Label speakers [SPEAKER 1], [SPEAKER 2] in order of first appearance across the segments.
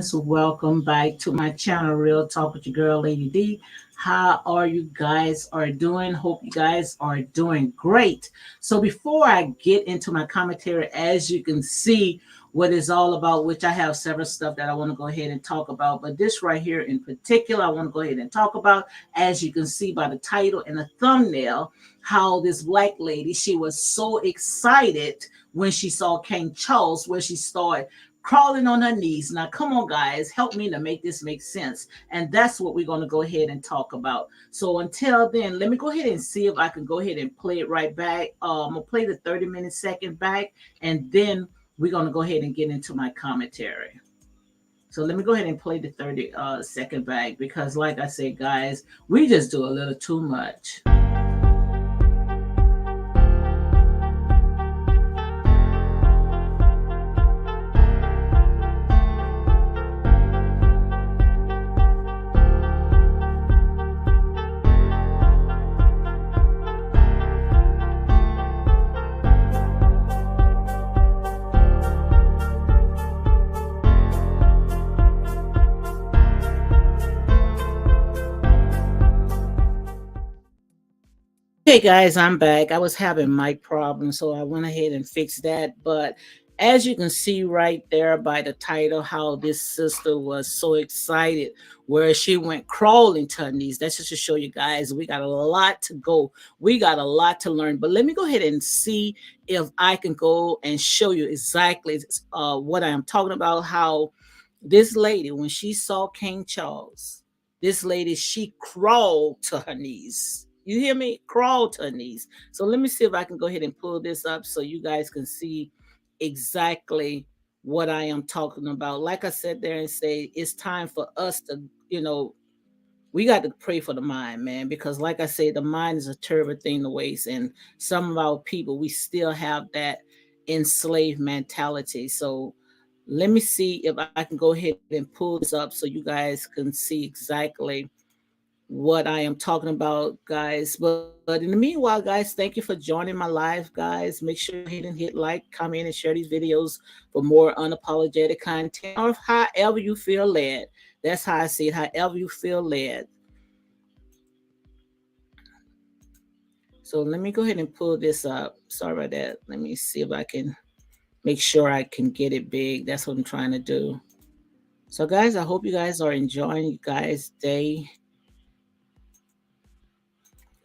[SPEAKER 1] friends. Welcome back to my channel, Real Talk with your girl, Lady D. How are you guys are doing? Hope you guys are doing great. So before I get into my commentary, as you can see, what it's all about, which I have several stuff that I want to go ahead and talk about, but this right here in particular, I want to go ahead and talk about, as you can see by the title and the thumbnail, how this black lady, she was so excited when she saw King Charles, where she started crawling on her knees. Now, come on, guys, help me to make this make sense. And that's what we're going to go ahead and talk about. So until then, let me go ahead and see if I can go ahead and play it right back. I'm going to play the 30-minute second back, and then we're going to go ahead and get into my commentary. So let me go ahead and play the 30 second back because, like I said, guys, we just do a little too much. Okay, guys, I'm back. I was having mic problems, so I went ahead and fixed that. But as you can see right there by the title, how this sister was so excited, where she went crawling to her knees. That's just to show you guys we got a lot to go. We got a lot to learn. But let me go ahead and see if I can go and show you exactly what I am talking about. How this lady, when she saw King Charles, this lady, she crawled to her knees. You hear me? Crawl to her knees. So let me see if I can go ahead and pull this up so you guys can see exactly what I am talking about. Like I said there and say, it's time for us to, we got to pray for the mind, man, because like I say, the mind is a terrible thing to waste. And some of our people, we still have that enslaved mentality. So let me see if I can go ahead and pull this up so you guys can see exactly what I am talking about, guys. But in the meanwhile, guys, thank you for joining my live, guys. Make sure you hit and hit like, comment, and share these videos for more unapologetic content, or however you feel led. That's how I see it, however you feel led. So let me go ahead and pull this up. Sorry about that. Let me see if I can make sure I can get it big. That's what I'm trying to do. So, guys, I hope you guys are enjoying you guys' day.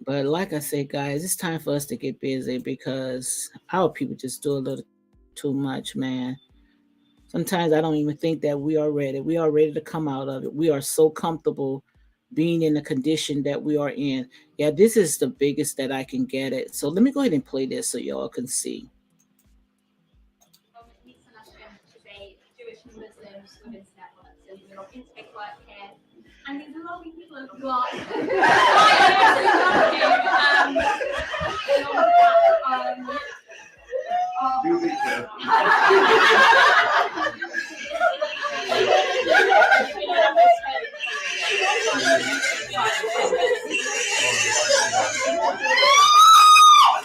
[SPEAKER 1] But like I said, guys, it's time for us to get busy because our people just do a little too much, man. Sometimes I don't even think that we are ready. We are ready to come out of it. We are so comfortable being in the condition that we are in. Yeah, this is the biggest that I can get it. So let me go ahead and play this so y'all can see. Jewish and Muslims women's networks and intake work here. And there's a lot of people who are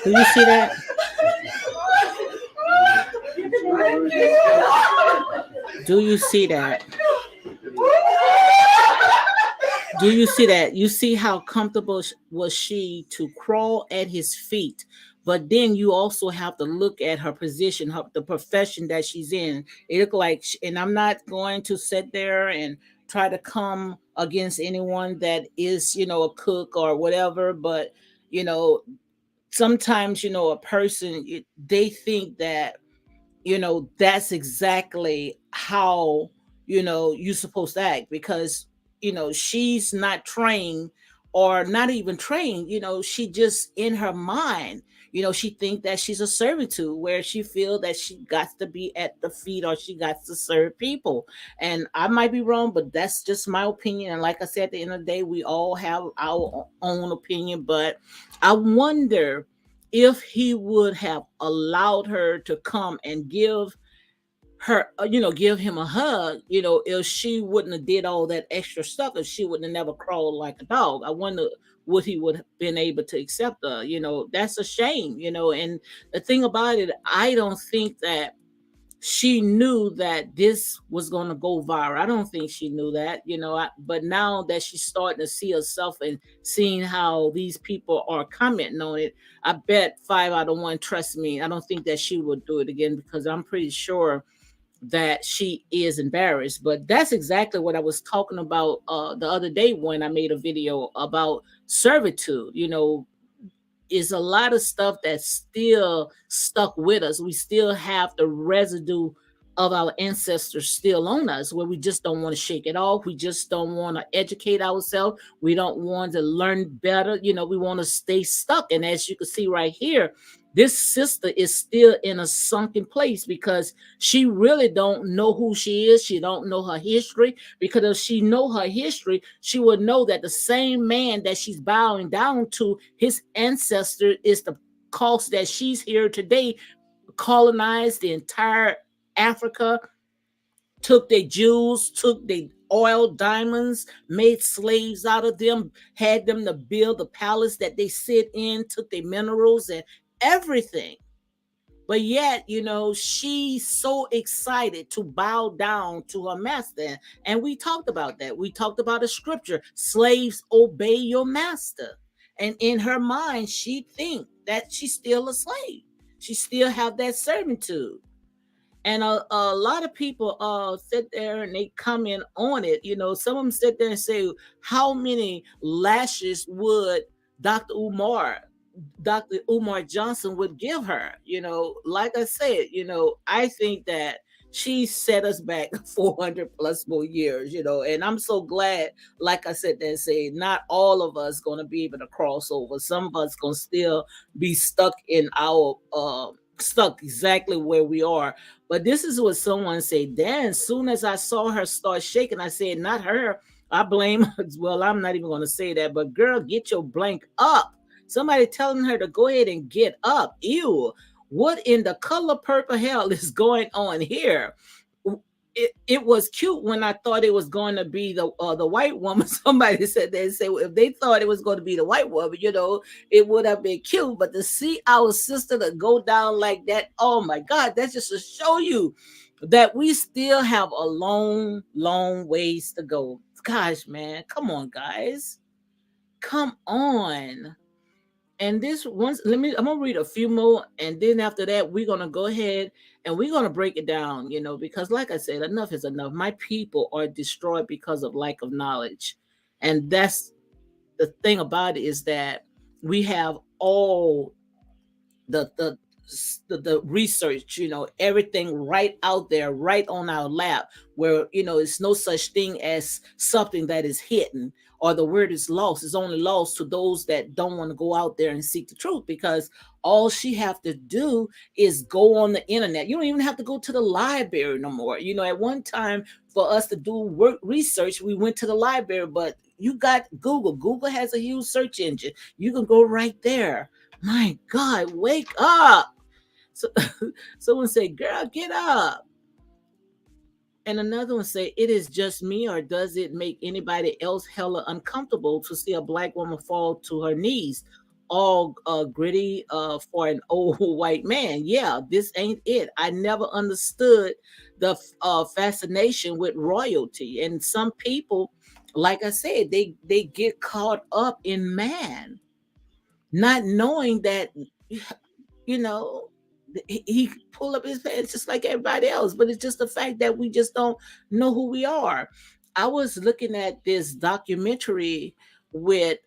[SPEAKER 1] do you see that? Do you see that? Do you see that? You see how comfortable was she to crawl at his feet? But then you also have to look at her position, the profession that she's in. It looked like, and I'm not going to sit there and try to come against anyone that is, a cook or whatever. But, you know, sometimes, a person, they think that, that's exactly how, you're supposed to act because, she's not trained or not even trained, she just in her mind, she think that she's a servitude where she feel that she got to be at the feet or she got to serve people. And I might be wrong, but that's just my opinion. And like I said, at the end of the day, we all have our own opinion, but I wonder if he would have allowed her to come and give her, give him a hug, if she wouldn't have did all that extra stuff, if she wouldn't have never crawled like a dog, I wonder would he would have been able to accept her. That's a shame. And the thing about it, I don't think that she knew that this was going to go viral. I don't think she knew that, but now that she's starting to see herself and seeing how these people are commenting on it, I bet 5 out of 1, trust me, I don't think that she would do it again, because I'm pretty sure that she is embarrassed. But that's exactly what I was talking about the other day when I made a video about servitude. Is a lot of stuff that's still stuck with us. We still have the residue of our ancestors still on us, where we just don't want to shake it off. We just don't want to educate ourselves. We don't want to learn better. We want to stay stuck. And as you can see right here, this sister is still in a sunken place, because she really don't know who she is. She don't know her history, because if she know her history, she would know that the same man that she's bowing down to, his ancestor, is the cause that she's here today, colonized the entire Africa, took their jewels, took their oil, diamonds, made slaves out of them, had them to build the palace that they sit in, took their minerals and everything. But yet, she's so excited to bow down to her master. And we talked about that. We talked about a scripture: slaves, obey your master. And in her mind, she think that she's still a slave. She still have that servitude. And a lot of people sit there and they comment on it. Some of them sit there and say, how many lashes would Dr. Umar Johnson would give her? Like I said, I think that she set us back 400 plus more years, and I'm so glad, like I said, that say not all of us going to be able to cross over. Some of us going to still be stuck in our, stuck exactly where we are. But this is what someone said. Then, as soon as I saw her start shaking, I said, not her. I blame her. Well, I'm not even going to say that, but girl, get your blank up. Somebody telling her to go ahead and get up. Ew. What in the color purple hell is going on here? It was cute when I thought it was going to be the white woman. Somebody said if they thought it was going to be the white woman, it would have been cute. But to see our sister to go down like that, oh my God, that's just to show you that we still have a long, long ways to go. Gosh, man, come on, guys, come on. And this once, I'm gonna read a few more, and then after that, we're gonna go ahead and we're gonna break it down, because like I said, enough is enough. My people are destroyed because of lack of knowledge. And that's the thing about it, is that we have all the the research, everything right out there, right on our lap, where it's no such thing as something that is hidden, or the word is lost. It's only lost to those that don't want to go out there and seek the truth, because all she have to do is go on the internet. You don't even have to go to the library no more. At one time, for us to do work research, we went to the library, but you got Google has a huge search engine. You can go right there. My God, wake up. So someone say, girl, get up. And another one say, it is just me, or does it make anybody else hella uncomfortable to see a black woman fall to her knees, all gritty for an old white man? Yeah, this ain't it. I never understood the fascination with royalty. And some people, like I said, they get caught up in man, not knowing that, you know, he pull up his pants just like everybody else. But it's just the fact that we just don't know who we are. I was looking at this documentary with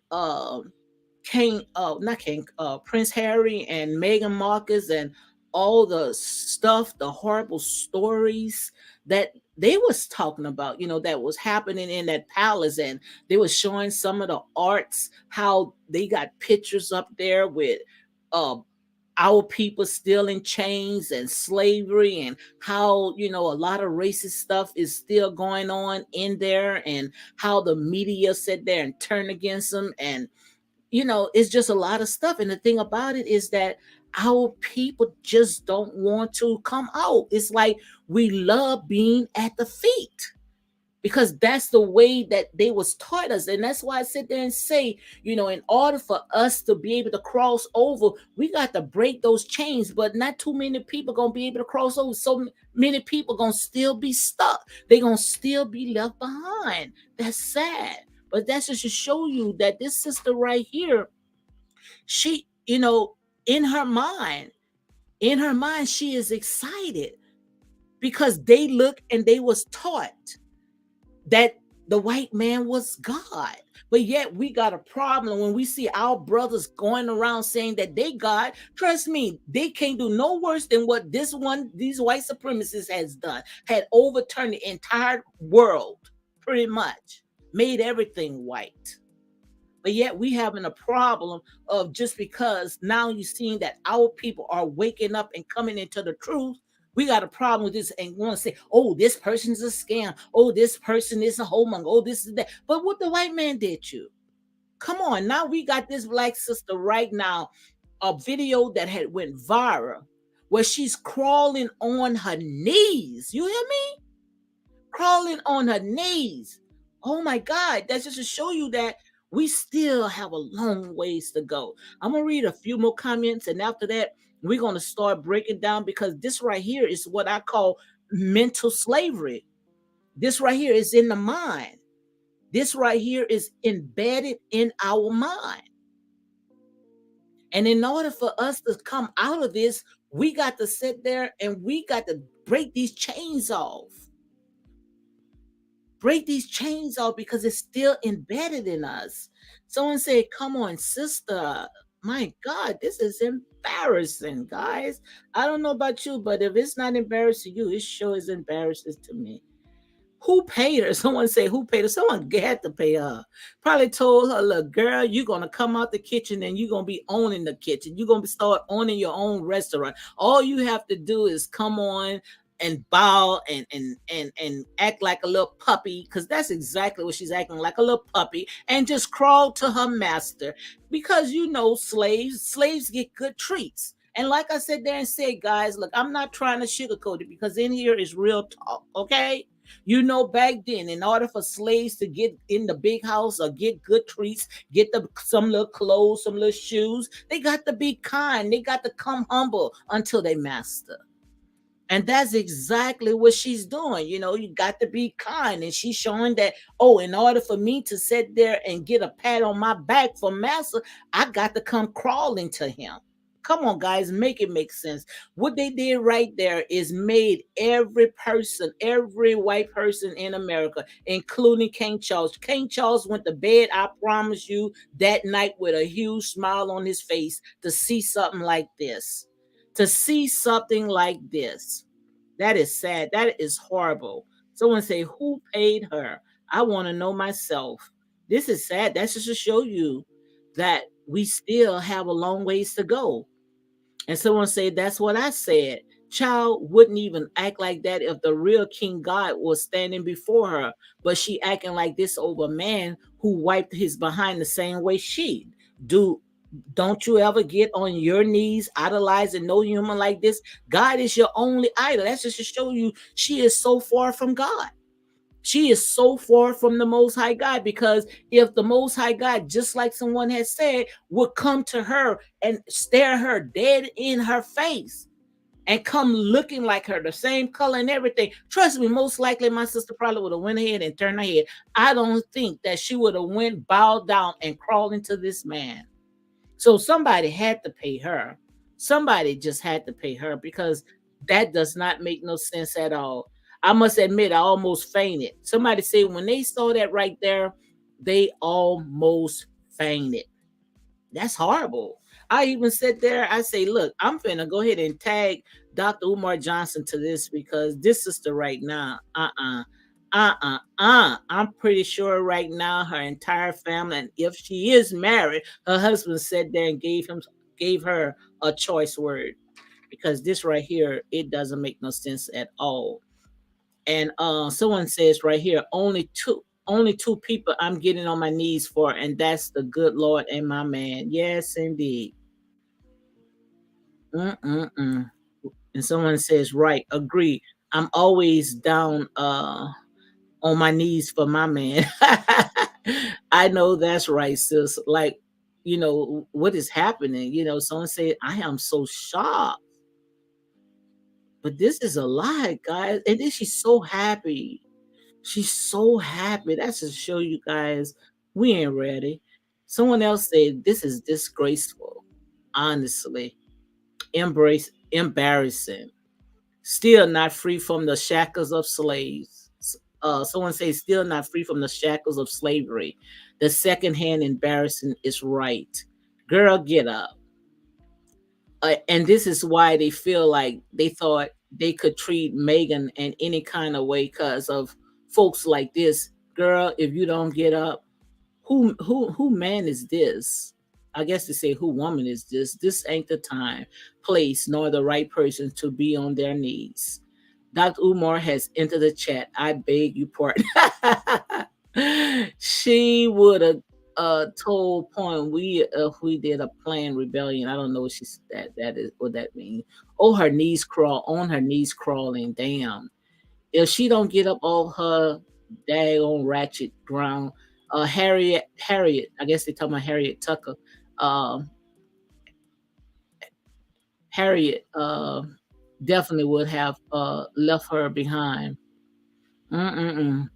[SPEAKER 1] King, not King, Prince Harry and Meghan Marcus, and all the stuff, the horrible stories that they was talking about, that was happening in that palace. And they was showing some of the arts, how they got pictures up there with uh our people still in chains and slavery, and how a lot of racist stuff is still going on in there, and how the media sit there and turn against them. And it's just a lot of stuff. And the thing about it is that our people just don't want to come out. It's like we love being at the feet. because that's the way that they was taught us. And that's why I sit there and say, in order for us to be able to cross over, we got to break those chains. But not too many people gonna be able to cross over. So many people gonna still be stuck. They gonna still be left behind. That's sad. But that's just to show you that this sister right here, she, in her mind, she is excited because they look and they was taught that the white man was God. But yet we got a problem when we see our brothers going around saying that they God. Trust me, they can't do no worse than what these white supremacists has done. Had overturned the entire world, pretty much. Made everything white. But yet we having a problem of just because now you're seeing that our people are waking up and coming into the truth. We got a problem with this and want to say, oh, this person's a scam. Oh, this person is a homemonger. Oh, this is that. But what the white man did you? Come on. Now we got this black sister right now, a video that had went viral where she's crawling on her knees. You hear me? Crawling on her knees. Oh my God. That's just to show you that we still have a long ways to go. I'm going to read a few more comments, and after that, we're going to start breaking down because this right here is what I call mental slavery. This right here is in the mind. This right here is embedded in our mind. And in order for us to come out of this, we got to sit there and we got to break these chains off. Break these chains off because it's still embedded in us. Someone said, come on, sister. My God, this is embarrassing, guys. I don't know about you, but if it's not embarrassing you, it sure is embarrassing to me. Who paid her? Someone say, who paid her? Someone had to pay her. Probably told her, look, girl, you're going to come out the kitchen and you're going to be owning the kitchen. You're going to start owning your own restaurant. All you have to do is come on and bow and act like a little puppy, because that's exactly what she's acting, like a little puppy, and just crawl to her master. Because slaves get good treats. And like I said there and said, guys, look, I'm not trying to sugarcoat it because in here is real talk, okay? Back then, in order for slaves to get in the big house or get good treats, get some little clothes, some little shoes, they got to be kind. They got to come humble until they master. And that's exactly what she's doing. You got to be kind. And she's showing that, oh, in order for me to sit there and get a pat on my back from master, I got to come crawling to him. Come on, guys, make it make sense. What they did right there is made every person, every white person in America, including King Charles. King Charles went to bed, I promise you, that night with a huge smile on his face to see something like this. To see something like this. That is sad. That is horrible. Someone say, who paid her? I want to know myself. This is sad. That's just to show you that we still have a long ways to go. And someone say, that's what I said. Child wouldn't even act like that if the real King God was standing before her. But she acting like this over a man who wiped his behind the same way she do. Don't you ever get on your knees idolizing no human like this? God is your only idol. That's just to show you she is so far from God. She is so far from the Most High God, because if the Most High God, just like someone has said, would come to her and stare her dead in her face and come looking like her, the same color and everything, trust me, most likely my sister probably would have went ahead and turned her head. I don't think that she would have went, bowed down, and crawled into this man. So somebody had to pay her. Somebody just had to pay her, because that does not make no sense at all. I must admit, I almost fainted. Somebody said when they saw that right there, they almost fainted. That's horrible. I even said there, I say, look, I'm finna go ahead and tag Dr. Umar Johnson to this, because this sister right now, I'm pretty sure right now her entire family, and if she is married, her husband sat there and gave her a choice word, because this right here, it doesn't make no sense at all. And someone says right here, only two people I'm getting on my knees for, and that's the good Lord and my man. Yes, indeed. Mm-mm-mm. And someone says, right, agree. I'm always down. on my knees for my man. I know that's right, sis. Like, what is happening? Someone said, I am so shocked. But this is a lie, guys. And then she's so happy. She's so happy. That's to show you guys we ain't ready. Someone else said this is disgraceful. Honestly. Embarrassing. Still not free from the shackles of slaves. Someone says still not free from the shackles of slavery. The secondhand embarrassing is right. Girl, get up. And this is why they feel like they thought they could treat Megan in any kind of way because of folks like this. Girl, if you don't get up, who man is this? I guess to say who woman is this? This ain't the time, place, nor the right person to be on their knees. Dr. Umar has entered the chat. I beg you pardon. She would have told Point we if we did a planned rebellion. I don't know what she's that is what that means. Oh, her knees crawl on her knees crawling. Damn. If she don't get up off her daggone ratchet ground, Harriet, I guess they talking about Harriet Tucker. Um, Harriet definitely would have left her behind. Mm-mm-mm.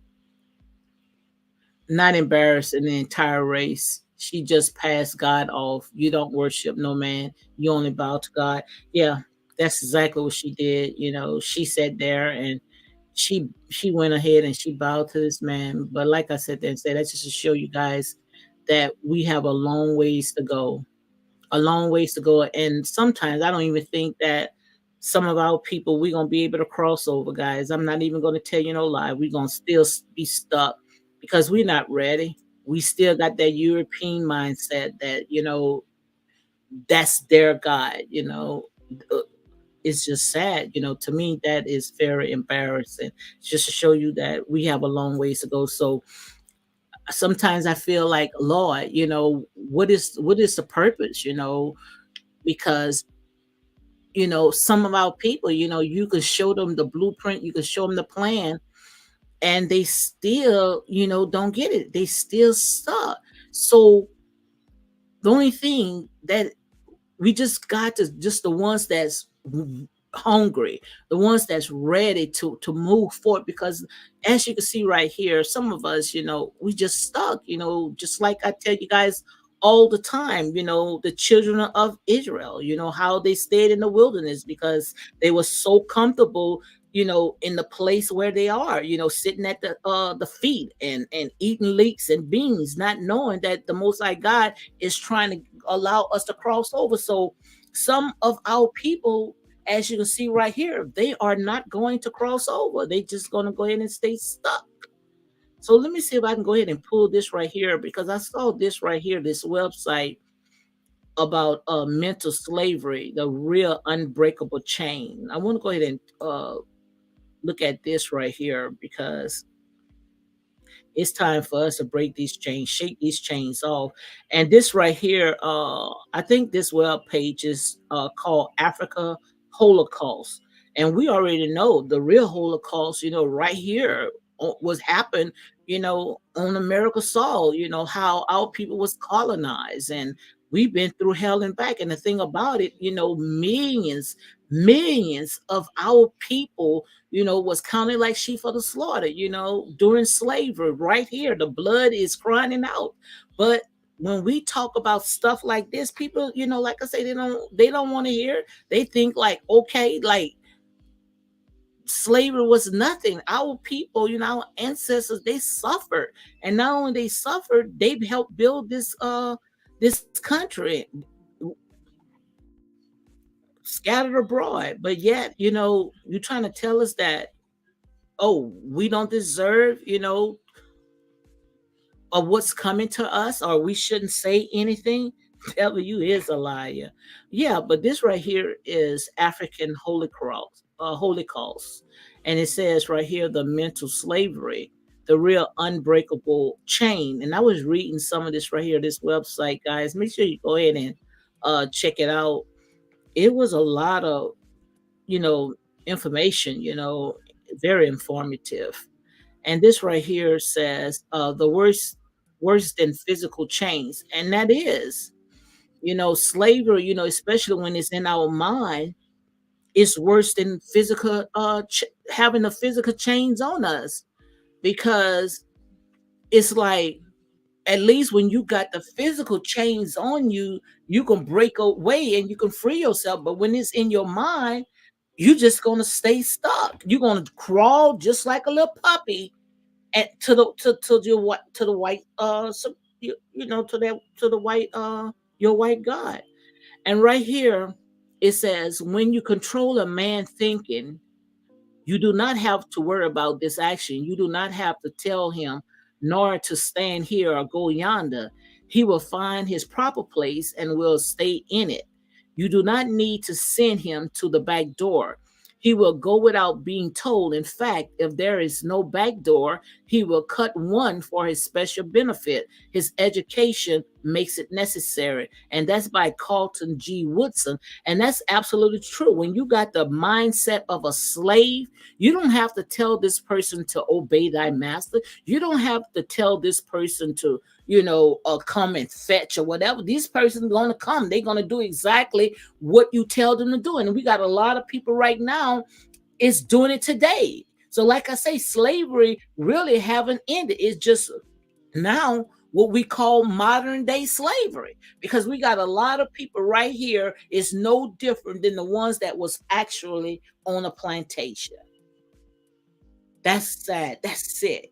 [SPEAKER 1] Not embarrassing the entire race. She just passed God off. You don't worship no man. You only bow to God. Yeah, that's exactly what she did. She sat there and she went ahead and she bowed to this man. But like I said, that's just to show you guys that we have a long ways to go, a long ways to go. And sometimes I don't even think that some of our people we're gonna be able to cross over, guys. I'm not even gonna tell you no lie. We're gonna still be stuck because we're not ready. We still got that European mindset that that's their God. Uh, it's just sad. To me, that is very embarrassing. Just to show you that we have a long ways to go. So sometimes I feel like, Lord, what is the purpose? Because some of our people, you could show them the blueprint, you could show them the plan, and they still, don't get it. They still stuck. So the only thing that we just got to just the ones that's hungry, the ones that's ready to move forward. Because as you can see right here, some of us, we just stuck. Just like I tell you guys all the time, the children of Israel, how they stayed in the wilderness because they were so comfortable, in the place where they are, sitting at the feet and eating leeks and beans, not knowing that the Most High God is trying to allow us to cross over. So some of our people, as you can see right here, they are not going to cross over. They just going to go ahead and stay stuck. So let me see if I can go ahead and pull this right here because I saw this right here, this website about mental slavery, the real unbreakable chain. I want to go ahead and look at this right here because it's time for us to break these chains, shake these chains off. And this right here, I think this web page is called Africa Holocaust. And we already know the real Holocaust, right here was happened, on America's soil, how our people was colonized and we've been through hell and back. And the thing about it, millions of our people was counted like sheep for the slaughter, during slavery. Right here, the blood is crying out. But when we talk about stuff like this, people, like I say, they don't want to hear. They think like, okay, like slavery was nothing. Our people, our ancestors, they suffered. And not only they suffered, they helped build this country scattered abroad. But yet, you're trying to tell us that, oh, we don't deserve, of what's coming to us, or we shouldn't say anything. Devil, you is a liar. Yeah, but this right here is African Holocaust, and it says right here the mental slavery, the real unbreakable chain. And I was reading some of this right here, this website, guys. Make sure you go ahead and check it out. It was a lot of you know information, very informative. And this right here says the worse than physical chains, and that is, slavery. Especially when it's in our mind, it's worse than physical having the physical chains on us, because it's like, at least when you got the physical chains on you, you can break away and you can free yourself. But when it's in your mind, you're just gonna stay stuck. You're gonna crawl just like a little puppy and to the white to the white your white God. And right here it says, when you control a man thinking, you do not have to worry about this action. You do not have to tell him, nor to stand here or go yonder. He will find his proper place and will stay in it. You do not need to send him to the back door. He will go without being told. In fact, if there is no back door, he will cut one for his special benefit. His education makes it necessary. And that's by Carlton G. Woodson. And that's absolutely true. When you got the mindset of a slave, you don't have to tell this person to obey thy master. You don't have to tell this person to, come and fetch or whatever. These persons going to come. They're going to do exactly what you tell them to do. And we got a lot of people right now is doing it today. So, like I say, slavery really haven't ended. It's just now what we call modern day slavery, because we got a lot of people right here is no different than the ones that was actually on a plantation. That's sad. That's sick.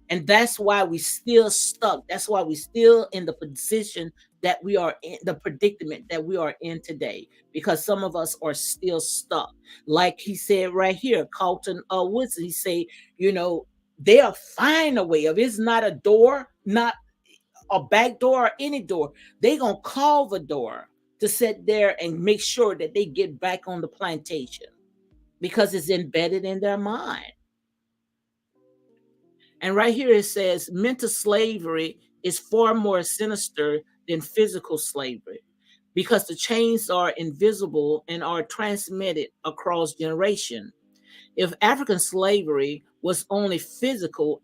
[SPEAKER 1] And that's why we still stuck. That's why we still in the position that we are in, the predicament that we are in today, because some of us are still stuck. Like he said right here, Carlton Woodson, he say, they'll find a way. If it's not a door, not a back door or any door, they gonna call the door to sit there and make sure that they get back on the plantation, because it's embedded in their mind. And right here it says mental slavery is far more sinister than physical slavery, because the chains are invisible and are transmitted across generation. If African slavery was only physical,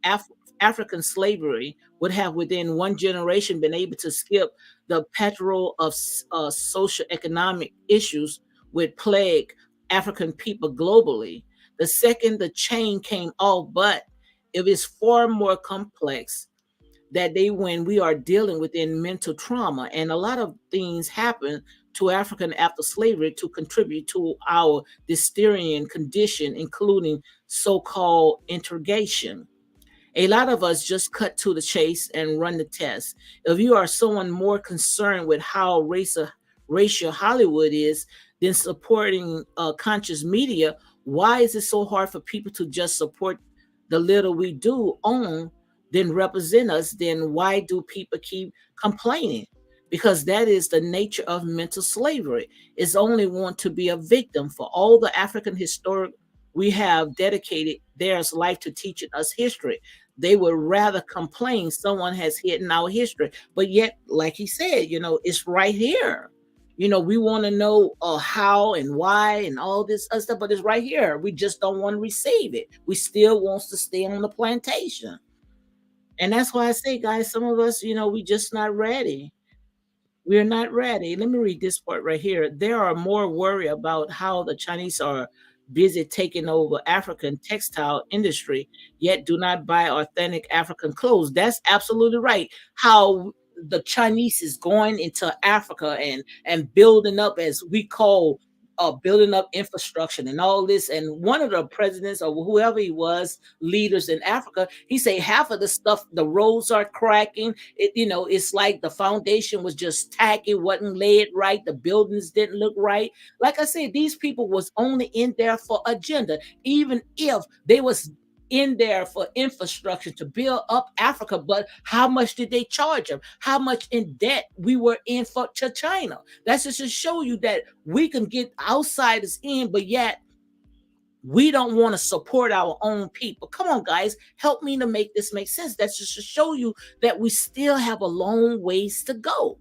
[SPEAKER 1] African slavery would have within one generation been able to skip the patrol of social economic issues with plague African people globally. The second the chain came off, but it is far more complex that they when we are dealing within mental trauma, and a lot of things happen to African after slavery to contribute to our dystherian condition, including so-called interrogation. A lot of us just cut to the chase and run the test. If you are someone more concerned with how racial Hollywood is than supporting conscious media, why is it so hard for people to just support the little we do own, then represent us? Then why do people keep complaining? Because that is the nature of mental slavery. It's only want to be a victim. For all the African historic we have dedicated their life to teaching us history, they would rather complain someone has hidden our history. But yet, like he said, it's right here. We want to know how and why and all this other stuff, but it's right here. We just don't want to receive it. We still wants to stay on the plantation. And that's why I say, guys, some of us, we just not ready. We're not ready. Let me read this part right here. There are more worry about how the Chinese are busy taking over African textile industry, yet do not buy authentic African clothes. That's absolutely right. How the Chinese is going into Africa and building up, as we call, building up infrastructure and all this. And one of the presidents or whoever he was, leaders in Africa, he say half of the stuff, the roads are cracking. It's like the foundation was just tacky, wasn't laid right. The buildings didn't look right. Like I said, these people was only in there for agenda. Even if they was in there for infrastructure to build up Africa, but how much did they charge them? How much in debt we were in for to China? That's just to show you that we can get outsiders in, but yet we don't want to support our own people. Come on, guys, help me to make this make sense. That's just to show you that we still have a long ways to go.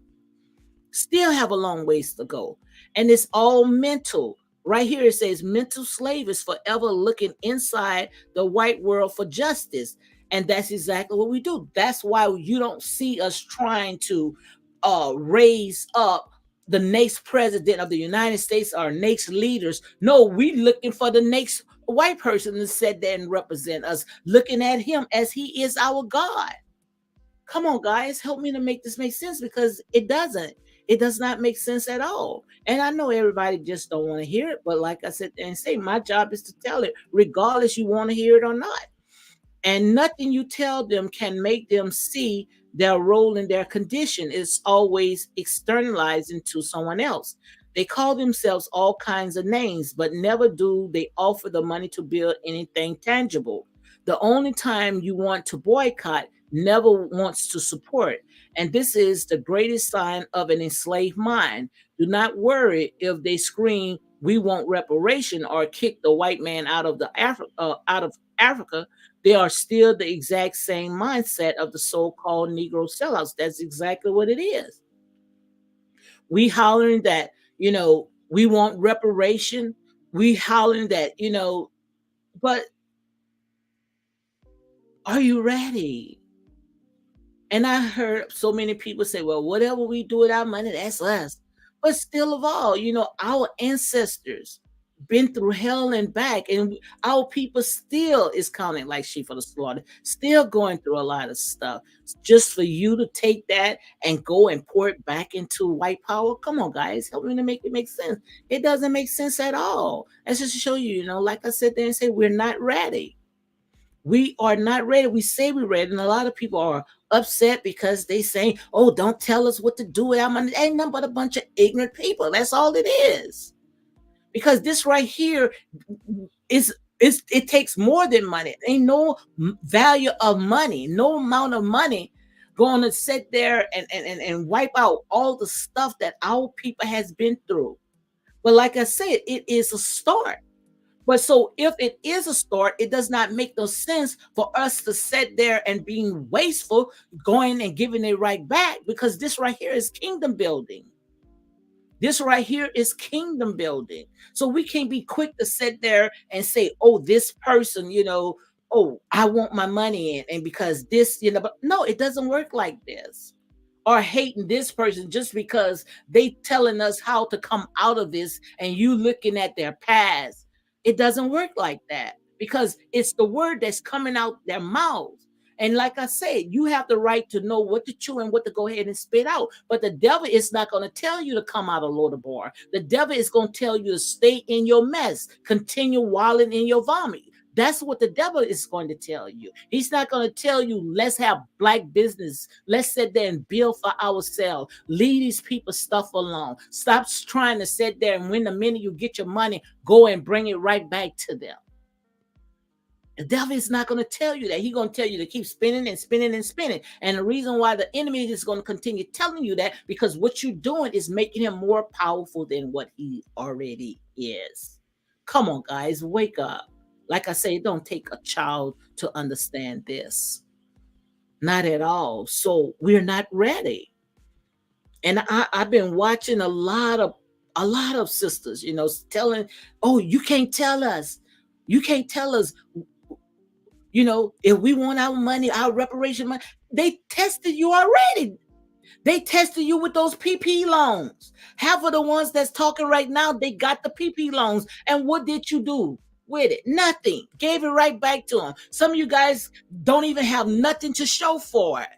[SPEAKER 1] Still have a long ways to go. And it's all mental. Right here it says mental slave is forever looking inside the white world for justice. And that's exactly what we do. That's why you don't see us trying to raise up the next president of the United States or next leaders. No, we looking for the next white person to sit there and represent us, looking at him as he is our God. Come on, guys, help me to make this make sense, because it doesn't. It does not make sense at all. And I know everybody just don't want to hear it, but like I said and say, my job is to tell it, regardless you want to hear it or not. And nothing you tell them can make them see their role in their condition. It's always externalized into someone else. They call themselves all kinds of names, but never do they offer the money to build anything tangible. The only time you want to boycott, never wants to support. And this is the greatest sign of an enslaved mind. Do not worry if they scream, "We want reparation," or kick the white man out of Africa. They are still the exact same mindset of the so-called Negro sellouts. That's exactly what it is. We hollering that, we want reparation. We hollering that, but are you ready? And I heard so many people say, well, whatever we do with our money, that's us. But still of all, our ancestors been through hell and back, and our people still is counting like sheep for the slaughter, still going through a lot of stuff. Just for you to take that and go and pour it back into white power. Come on, guys, help me to make it make sense. It doesn't make sense at all. That's just to show you, like I said there and say, we're not ready. We are not ready. We say we're ready, and a lot of people are upset because they say, "Oh, don't tell us what to do with our money." Ain't nothing but a bunch of ignorant people. That's all it is. Because this right here is it takes more than money. Ain't no value of money, no amount of money going to sit there and wipe out all the stuff that our people has been through. But like I said, it is a start. But so if it is a start, it does not make no sense for us to sit there and being wasteful, going and giving it right back, because this right here is kingdom building. This right here is kingdom building. So we can't be quick to sit there and say, oh, this person, oh, I want my money in. And because this, but no, it doesn't work like this. Or hating this person just because they telling us how to come out of this and you looking at their past. It doesn't work like that, because it's the word that's coming out their mouths. And like I said, you have the right to know what to chew and what to go ahead and spit out. But the devil is not going to tell you to come out of Lodabar. The devil is going to tell you to stay in your mess, continue wallowing in your vomit. That's what the devil is going to tell you. He's not going to tell you, let's have black business. Let's sit there and build for ourselves. Leave these people stuff alone. Stop trying to sit there and when the minute you get your money, go and bring it right back to them. The devil is not going to tell you that. He's going to tell you to keep spinning and spinning and spinning. And the reason why the enemy is going to continue telling you that, because what you're doing is making him more powerful than what he already is. Come on, guys, wake up. Like I say, it don't take a child to understand this. Not at all. So we're not ready. And I've been watching a lot of sisters, telling, oh, you can't tell us. You can't tell us, if we want our money, our reparation money. They tested you already. They tested you with those PP loans. Half of the ones that's talking right now, they got the PP loans. And what did you do with it? Nothing. Gave it right back to them. Some of you guys don't even have nothing to show for it.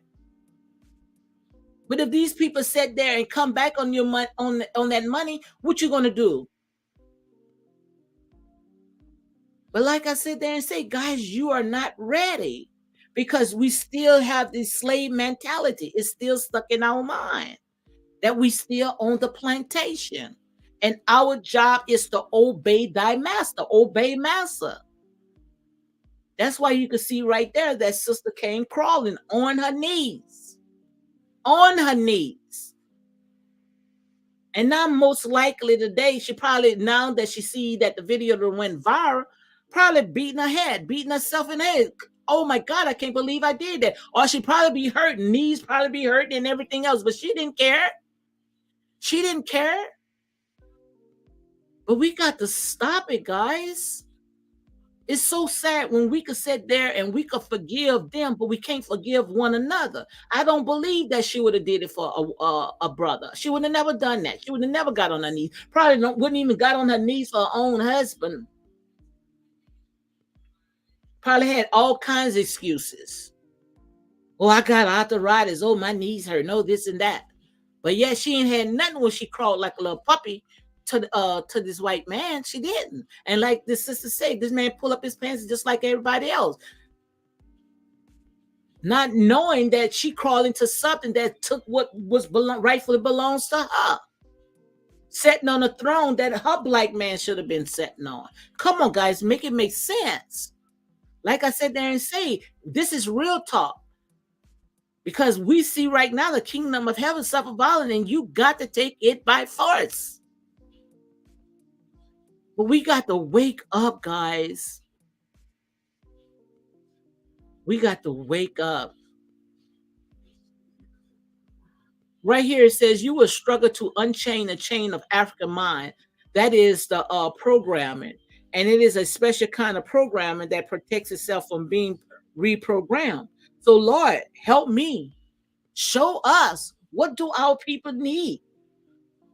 [SPEAKER 1] But if these people sit there and come back on your money, on that money, what you gonna do? But like I said there and say, guys, you are not ready, because we still have this slave mentality. It's still stuck in our mind that we still own the plantation. And our job is to obey thy master, obey master. That's why you can see right there that sister came crawling on her knees. On her knees. And now most likely today, she probably, now that she see that the video that went viral, probably beating her head, beating herself in the head. Oh my God, I can't believe I did that. Or she probably be hurting, knees probably be hurting and everything else, but she didn't care. She didn't care. But we got to stop it, guys. It's so sad when we could sit there and we could forgive them, but we can't forgive one another. I don't believe that she would have did it for a brother. She would have never done that. She would have never got on her knees. Probably wouldn't even got on her knees for her own husband. Probably had all kinds of excuses. Oh, I got arthritis. Oh, my knees hurt. No, this and that. But yeah, she ain't had nothing when she crawled like a little puppy to this white man. She didn't. And like the sister said, this man pull up his pants just like everybody else, not knowing that she crawled into something that took what rightfully belongs to her. Sitting on a throne that her black man should have been sitting on. Come on, guys, make it make sense. Like I said there and say, this is real talk. Because we see right now the kingdom of heaven suffer violence, and you got to take it by force. But we got to wake up, guys. We got to wake up. Right here it says you will struggle to unchain the chain of African mind. That is the programming. And it is a special kind of programming that protects itself from being reprogrammed. So Lord, help me. Show us, what do our people need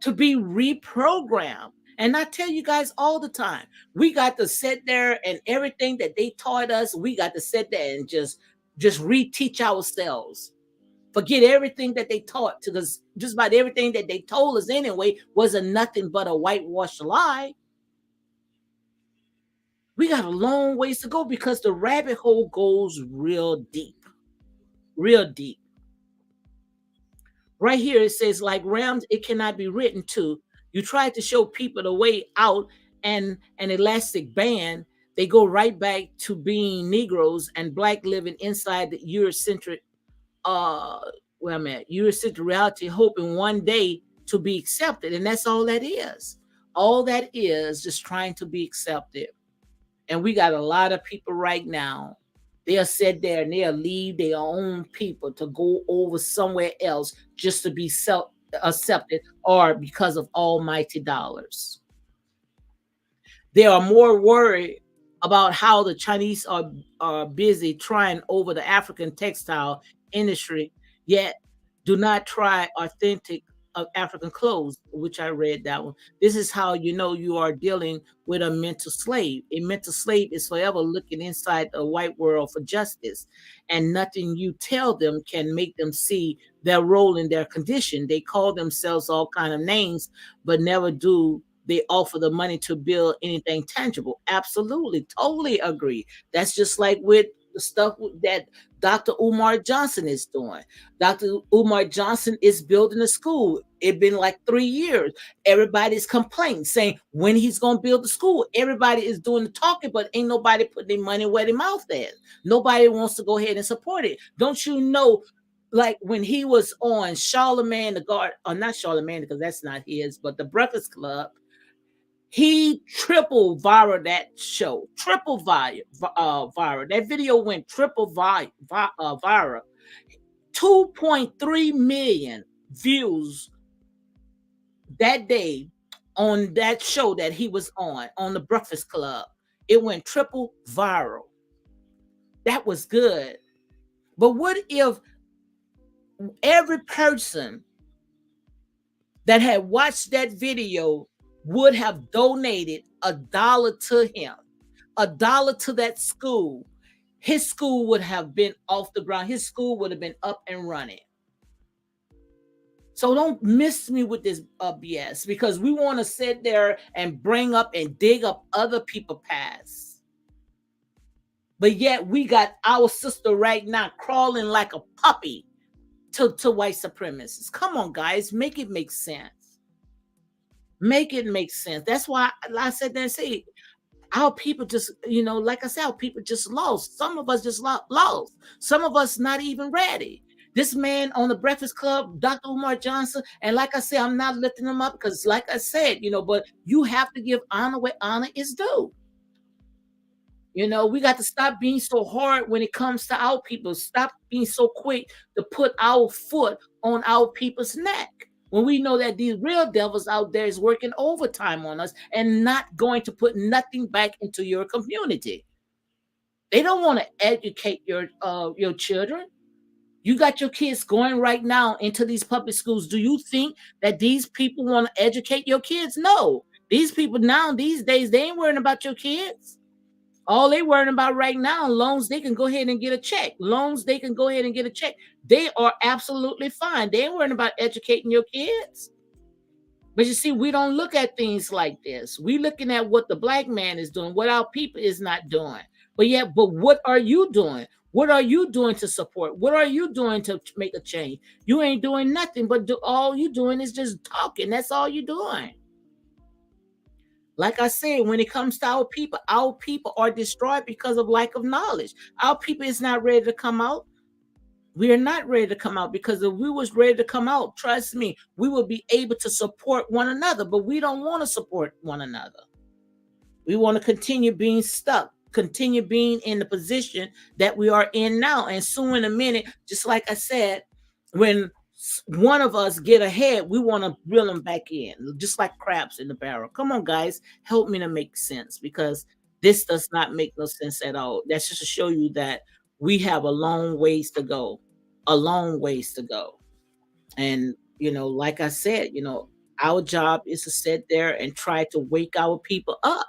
[SPEAKER 1] to be reprogrammed? And I tell you guys all the time, we got to sit there and everything that they taught us, we got to sit there and just reteach ourselves. Forget everything that they taught to us. Just about everything that they told us anyway was a nothing but a whitewashed lie. We got a long ways to go because the rabbit hole goes real deep. Real deep. Right here it says, like rams, it cannot be written to. You try to show people the way out and an elastic band, they go right back to being Negroes and black living inside the Eurocentric where I'm at, Eurocentric reality, hoping one day to be accepted. And that's all that is. All that is just trying to be accepted. And we got a lot of people right now. They'll sit there and they'll leave their own people to go over somewhere else just to be self accepted or because of almighty dollars. They are more worried about how the Chinese are busy trying over the African textile industry, yet do not try authentic of African clothes, which I read that one. This is how you know you are dealing with a mental slave. A mental slave is forever looking inside the white world for justice, and nothing you tell them can make them see their role in their condition. They call themselves all kind of names, but never do they offer the money to build anything tangible. Absolutely, totally agree. That's just like with the stuff that Dr. Umar Johnson is doing. Dr. Umar Johnson is building a school. It's been like 3 years. Everybody's complaining, saying when he's going to build the school. Everybody is doing the talking, but ain't nobody putting their money where their mouth is. Nobody wants to go ahead and support it. Don't you know? Like when he was on Charlemagne the God, or not Charlemagne because that's not his, but the Breakfast Club, he triple viral that show, triple viral. That video went triple viral. 2.3 million views that day on that show that he was on the Breakfast Club. It went triple viral. That was good. But what if every person that had watched that video would have donated $1 to him, $1 to that school? His school would have been off the ground. His school would have been up and running. So don't miss me with this BS, because we want to sit there and bring up and dig up other people's past. But yet we got our sister right now crawling like a puppy to white supremacists. Come on, guys, make it make sense. Make it make sense. That's why I said there and say our people just, like I said, our people just lost. Some of us just lost. Some of us not even ready. This man on the Breakfast Club, Dr. Umar Johnson, and like I said, I'm not lifting him up because, like I said, but you have to give honor where honor is due. We got to stop being so hard when it comes to our people. Stop being so quick to put our foot on our people's neck. when we know that these real devils out there is working overtime on us and not going to put nothing back into your community. They don't want to educate your children. You got your kids going right now into these public schools. Do you think that these people want to educate your kids? No. These people now, these days, they ain't worrying about your kids. All they worrying about right now, loans, they can go ahead and get a check. Loans, they can go ahead and get a check. They are absolutely fine. They ain't worrying about educating your kids. But you see, we don't look at things like this. We looking at what the black man is doing, what our people is not doing. But what are you doing? What are you doing to support? What are you doing to make a change? You ain't doing nothing, but all you doing is just talking. That's all you doing. Like I said, when it comes to our people are destroyed because of lack of knowledge. Our people is not ready to come out. We are not ready to come out, because if we was ready to come out, trust me, we will be able to support one another, but we don't want to support one another. We want to continue being stuck, continue being in the position that we are in now. And soon in a minute, just like I said, when one of us get ahead, we want to reel them back in, just like crabs in the barrel. Come on, guys, help me to make sense, because this does not make no sense at all. That's just to show you that we have a long ways to go, a long ways to go. And, like I said, our job is to sit there and try to wake our people up.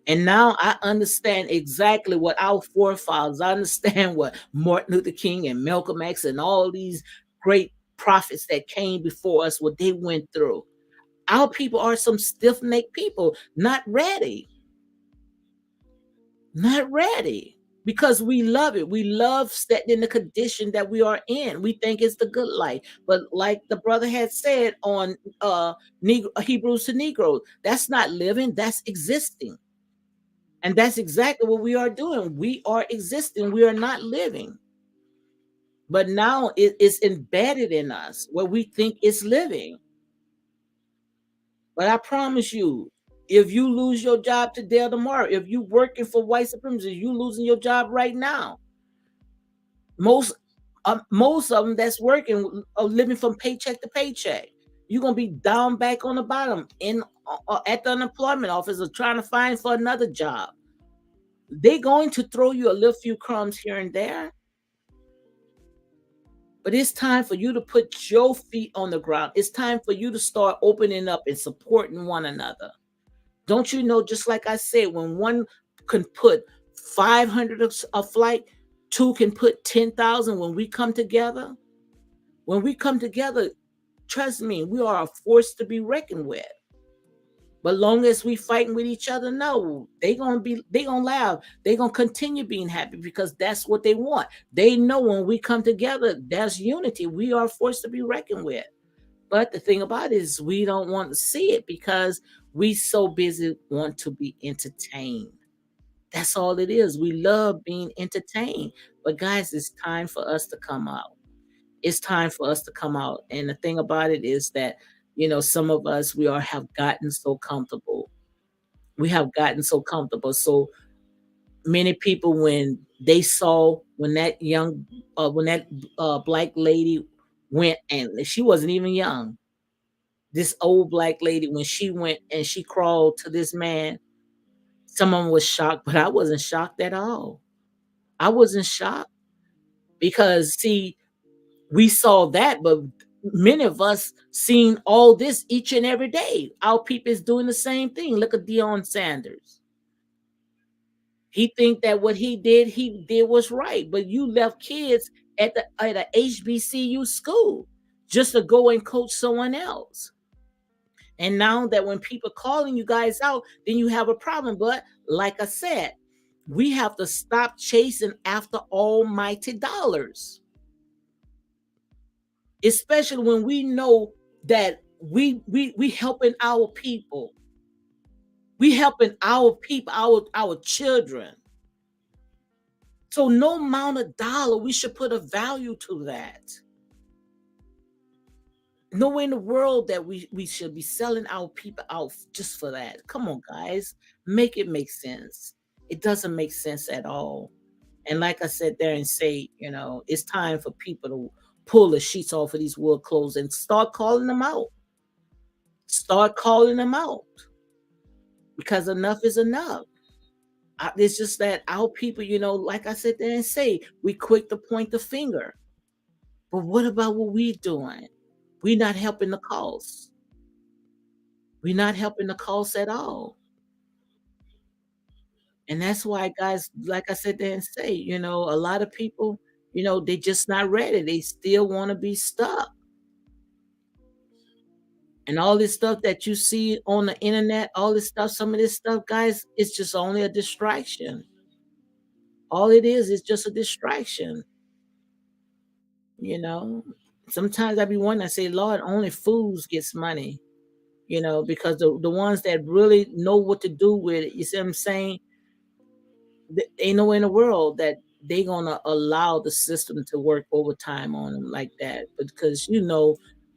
[SPEAKER 1] And now I understand exactly what our forefathers, I understand what Martin Luther King and Malcolm X and all these great prophets that came before us, what they went through. Our people are some stiff necked people, not ready, not ready, because we love it. We love setting in the condition that we are in. We think it's the good life. But like the brother had said on Hebrews to Negroes, that's not living, that's existing. And that's exactly what we are doing. We are existing. We are not living. But now it is embedded in us where we think it's living. But I promise you, if you lose your job today or tomorrow, if you working for white supremacy, you losing your job right now. Most of them that's working are living from paycheck to paycheck. You're gonna be down back on the bottom in at the unemployment office or trying to find for another job. They're going to throw you a little few crumbs here and there, but it's time for you to put your feet on the ground. It's time for you to start opening up and supporting one another. Don't you know, just like I said, when one can put 500 a flight, two can put 10,000. When we come together, trust me, we are a force to be reckoned with. But long as we fighting with each other, no, they gonna laugh. They gonna continue being happy because that's what they want. They know when we come together, there's unity. We are a force to be reckoned with. But the thing about it is we don't want to see it because we so busy want to be entertained. That's all it is. We love being entertained. But guys, it's time for us to come out. It's time for us to come out. And the thing about it is that, some of us have gotten so comfortable. We have gotten so comfortable. So many people, when that black lady went, and she wasn't even young, this old black lady, when she went and she crawled to this man, someone was shocked, but I wasn't shocked at all. I wasn't shocked because, see, we saw that, but many of us seen all this each and every day. Our people is doing the same thing. Look at Deion Sanders. He think that what he did was right, but you left kids at a HBCU school just to go and coach someone else. And now that when people calling you guys out, then you have a problem. But like I said, we have to stop chasing after almighty dollars, especially when we know that we helping our people. We helping our people, our children. So no amount of dollar, we should put a value to that. No way in the world that we should be selling our people out just for that. Come on, guys, make it make sense. It doesn't make sense at all. And like I said there and say, it's time for people to pull the sheets off of these wool clothes and start calling them out. Start calling them out because enough is enough. It's just that our people, like I said there and say, we quick to point the finger. But what about what we doing? We not helping the cause. We're not helping the cause at all. And that's why, guys, like I said there and say, a lot of people, they just not ready. They still want to be stuck. And all this stuff that you see on the internet, all this stuff, some of this stuff, guys, it's just only a distraction. All it is just a distraction, you know. Sometimes I be wondering, I say, Lord, only fools gets money, because the ones that really know what to do with it, you see what I'm saying? Ain't no in the world that they gonna allow the system to work overtime on them like that. Because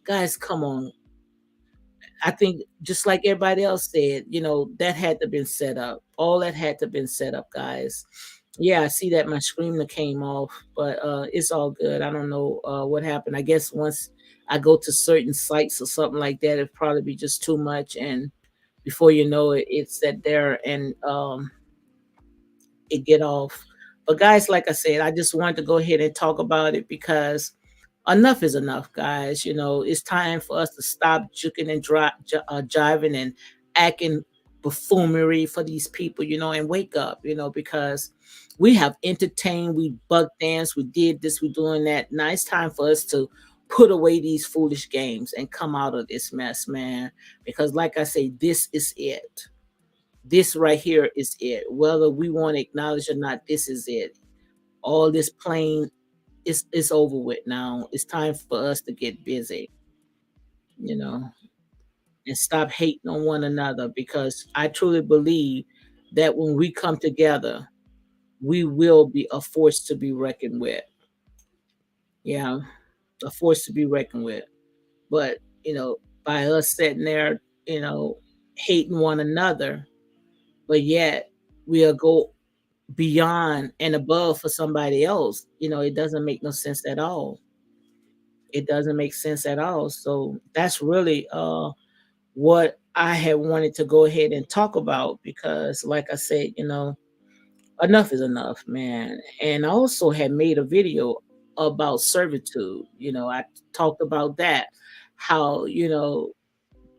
[SPEAKER 1] guys, come on. I think just like everybody else said, that had to been set up. All that had to been set up, guys. Yeah, I see that my screen came off, but it's all good. I don't know what happened. I guess once I go to certain sites or something like that, it'd probably be just too much, and before you know it, it's set there and it get off. But guys, like I said, I just wanted to go ahead and talk about it because enough is enough, guys. It's time for us to stop juking and jiving and acting buffoonery for these people, and wake up, because we have entertained, we buck danced, we did this, we doing that. Now it's time for us to put away these foolish games and come out of this mess, man. Because, like I say, this is it. This right here is it. Whether we want to acknowledge or not, this is it. All this playing it's over with now. It's time for us to get busy, you know, and stop hating on one another because I truly believe that when we come together, we will be a force to be reckoned with. Yeah, a force to be reckoned with. But, by us sitting there, hating one another, but yet we'll go beyond and above for somebody else. It doesn't make no sense at all. It doesn't make sense at all. So that's really what I had wanted to go ahead and talk about because like I said, enough is enough, man. And I also had made a video about servitude. I talked about that, how,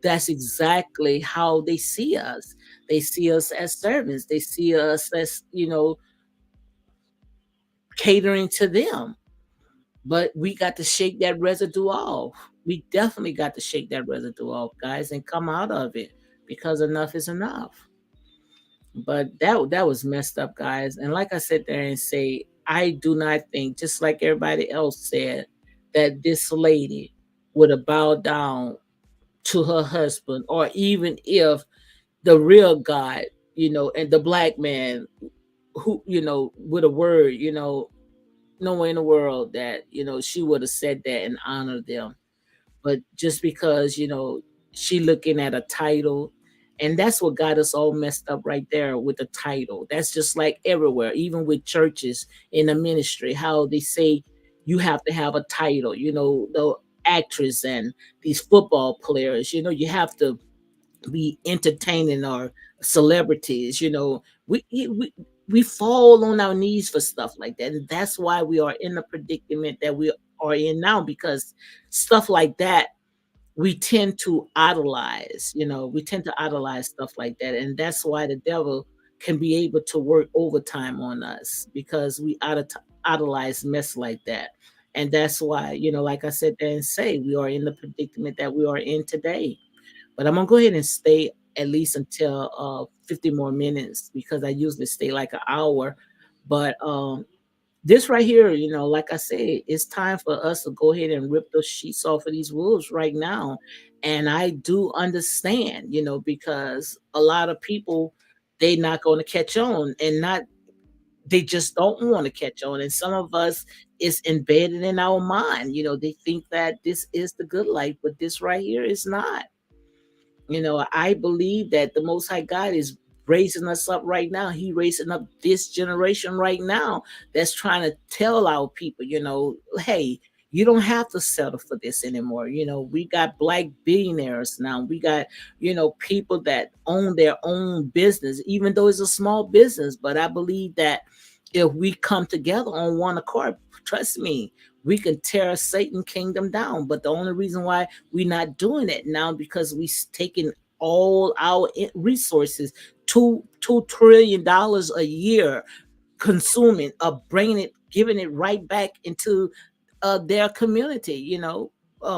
[SPEAKER 1] that's exactly how they see us. They see us as servants. They see us as, catering to them. But we got to shake that residue off. We definitely got to shake that residue off, guys, and come out of it because enough is enough. But that was messed up, guys. And like I sit there and say, I do not think, just like everybody else said, that this lady would have bowed down to her husband, or even if the real God, and the black man who, with a word, no way in the world that she would have said that and honored them. But just because she looking at a title, and that's what got us all messed up right there with the title. That's just like everywhere, even with churches in the ministry, how they say you have to have a title. The actress and these football players, you have to be entertaining or celebrities. We fall on our knees for stuff like that, and that's why we are in the predicament that we are in now, because stuff like that we tend to idolize. We tend to idolize stuff like that, and that's why the devil can be able to work overtime on us because we idolize mess like that. And that's why, like I said there and say, we are in the predicament that we are in today. But I'm gonna go ahead and stay at least until 50 more minutes because I usually stay like an hour. But this right here, like I said, it's time for us to go ahead and rip those sheets off of these wolves right now. And I do understand, because a lot of people they not going to catch on, and not they just don't want to catch on. And some of us is embedded in our mind. They think that this is the good life, but this right here is not. I believe that the Most High God is raising us up right now. He raising up this generation right now that's trying to tell our people, hey, You don't have to settle for this anymore. We got black billionaires now. We got, people that own their own business, even though it's a small business. But I believe that if we come together on one accord, trust me, we can tear Satan kingdom down. But the only reason why we're not doing it now, because we taking all our resources, $2 trillion a year, consuming, bringing it, giving it right back into their community,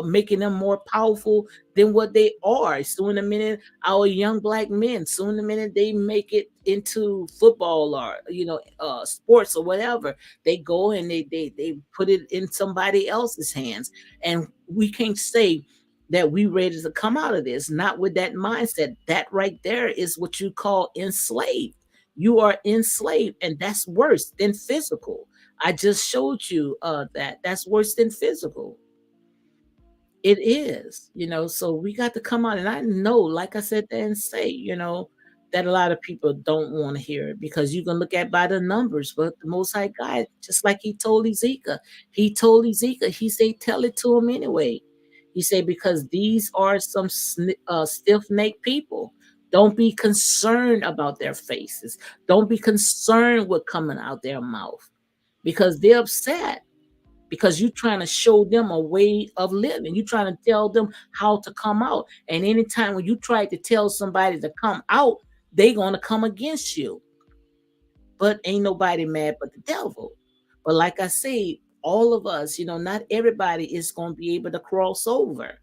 [SPEAKER 1] making them more powerful than what they are. Soon the minute our young black men, soon the minute they make it into football or sports or whatever, they go and they put it in somebody else's hands, and we can't say that we ready to come out of this. Not with that mindset. That right there is what you call enslaved. You are enslaved, and that's worse than physical. I just showed you that's worse than physical. It is, so we got to come out. And I know, like I said, and say, that a lot of people don't want to hear it, because you can look at by the numbers. But the Most High God, just like he told Ezekiel, he said, tell it to him anyway. He said, because these are some stiff-necked people. Don't be concerned about their faces. Don't be concerned with coming out their mouth, because they're upset, because you're trying to show them a way of living. You're trying to tell them how to come out. And anytime when you try to tell somebody to come out, they're going to come against you. But ain't nobody mad but the devil. But like I say, all of us, not everybody is going to be able to cross over.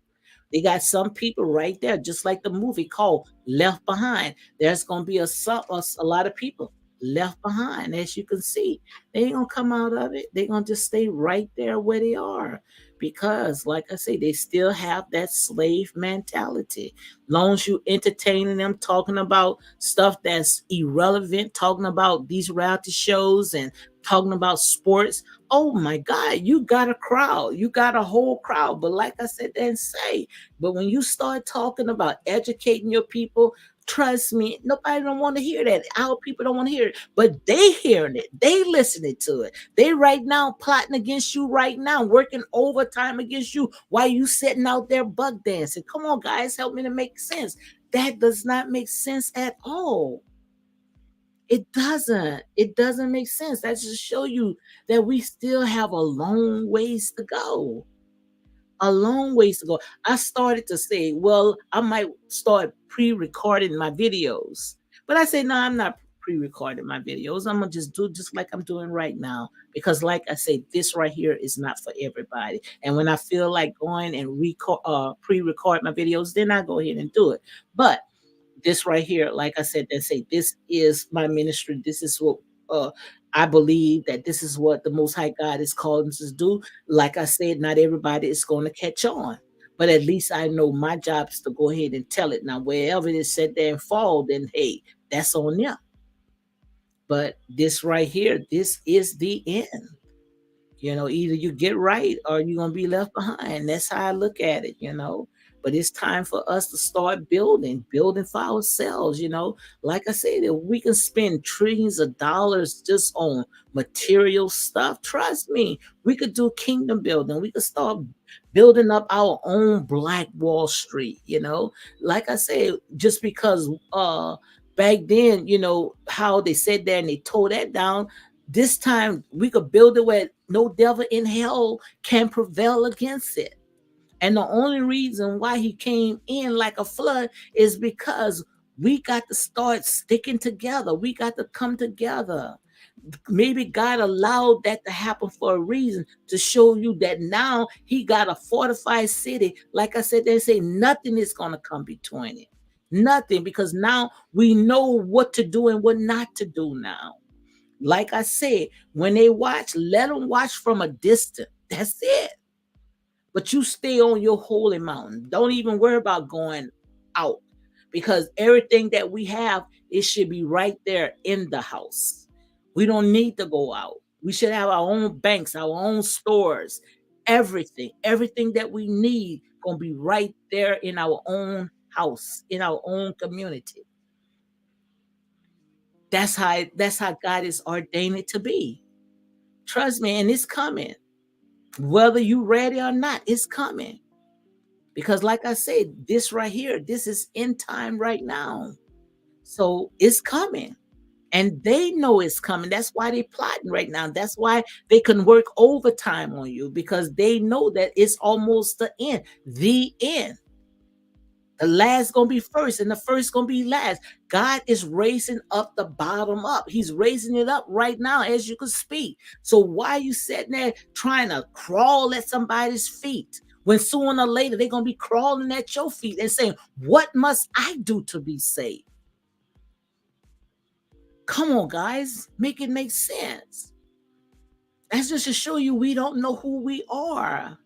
[SPEAKER 1] They got some people right there, just like the movie called Left Behind. There's going to be a lot of people left behind, as you can see. They ain't going to come out of it. They're going to just stay right there where they are, because, like I say, they still have that slave mentality. Long as you entertaining them, talking about stuff that's irrelevant, talking about these reality shows and talking about sports, oh my God, you got a crowd. You got a whole crowd. But like I said, then say, but when you start talking about educating your people, trust me, nobody don't want to hear that. Our people don't want to hear it, but they hearing it. They listening to it. They right now plotting against you right now, working overtime against you while you sitting out there buck dancing. Come on, guys, help me to make sense. That does not make sense at all. It doesn't. It doesn't make sense. That just show you that we still have a long ways to go. A long ways to go. I started to say, well, I might start pre-recording my videos. But I say, no, I'm not pre-recording my videos. I'm gonna just do just like I'm doing right now. Because like I say, this right here is not for everybody. And when I feel like going and pre-record my videos, then I go ahead and do it. But this right here, like I said, they say this is my ministry. This is what uh I believe, that this is what the Most High God is calling us to do. Like I said, not everybody is going to catch on, but at least I know my job is to go ahead and tell it. Now, wherever it is set there and fall, then hey, that's on them. But this right here, this is the end. Either you get right or you're gonna be left behind. That's how I look at it. But it's time for us to start building for ourselves. Like I said, if we can spend trillions of dollars just on material stuff, trust me, we could do kingdom building. We could start building up our own Black Wall Street. Like I said, just because back then, how they said that and they tore that down, this time we could build it where no devil in hell can prevail against it. And the only reason why he came in like a flood is because we got to start sticking together. We got to come together. Maybe God allowed that to happen for a reason, to show you that now he got a fortified city. Like I said, they say nothing is going to come between it. Nothing, because now we know what to do and what not to do now. Like I said, when they watch, let them watch from a distance. That's it. But you stay on your holy mountain. Don't even worry about going out, because everything that we have, it should be right there in the house. We don't need to go out. We should have our own banks, our own stores, everything that we need gonna be right there in our own house, in our own community. That's how God is ordained it to be. Trust me, and it's coming. Whether you ready or not, it's coming. Because, like I said, this right here, this is in time right now. So it's coming. And they know it's coming. That's why they plotting right now. That's why they can work overtime on you because they know that it's almost the end. The end. The last gonna be first, and the first gonna be last. God is raising up the bottom up. He's raising it up right now as you can speak. So why are you sitting there trying to crawl at somebody's feet when sooner or later they're gonna be crawling at your feet and saying, "What must I do to be saved?" Come on, guys, make it make sense. That's just to show you we don't know who we are.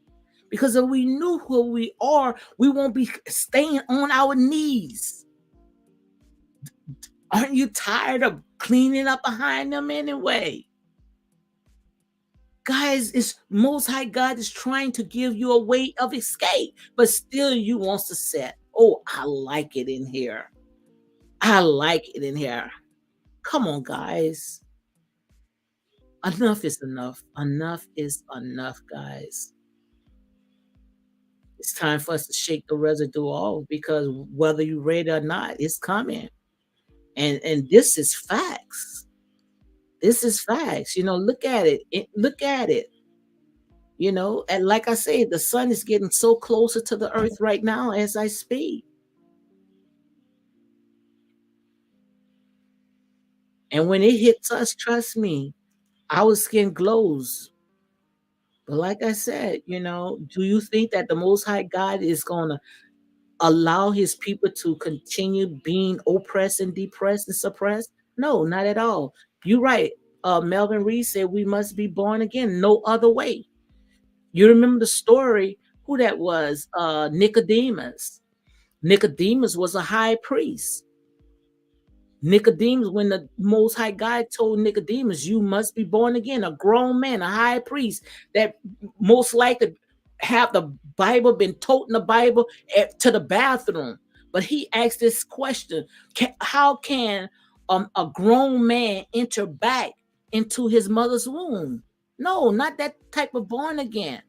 [SPEAKER 1] Because if we knew who we are, we won't be staying on our knees. Aren't you tired of cleaning up behind them anyway? Guys, it's Most High God is trying to give you a way of escape, but still you wants to set. Oh, I like it in here. I like it in here. Come on, guys. Enough is enough. Enough is enough, guys. It's time for us to shake the residue off because whether you ready or not, it's coming. And this is facts. This is facts. Look at it. Look at it. And like I said, the sun is getting so closer to the earth right now as I speak. And when it hits us, trust me, our skin glows. But like I said, do you think that the Most High God is going to allow his people to continue being oppressed and depressed and suppressed? No, not at all. You're right. Melvin Reed said we must be born again, no other way. You remember the story, who that was? Nicodemus. Nicodemus was a high priest. Nicodemus, when the Most High God told Nicodemus, "You must be born again," a grown man, a high priest that most likely have the Bible, been toting the Bible to the bathroom. But he asked this question: How can a grown man enter back into his mother's womb? No, not that type of born again.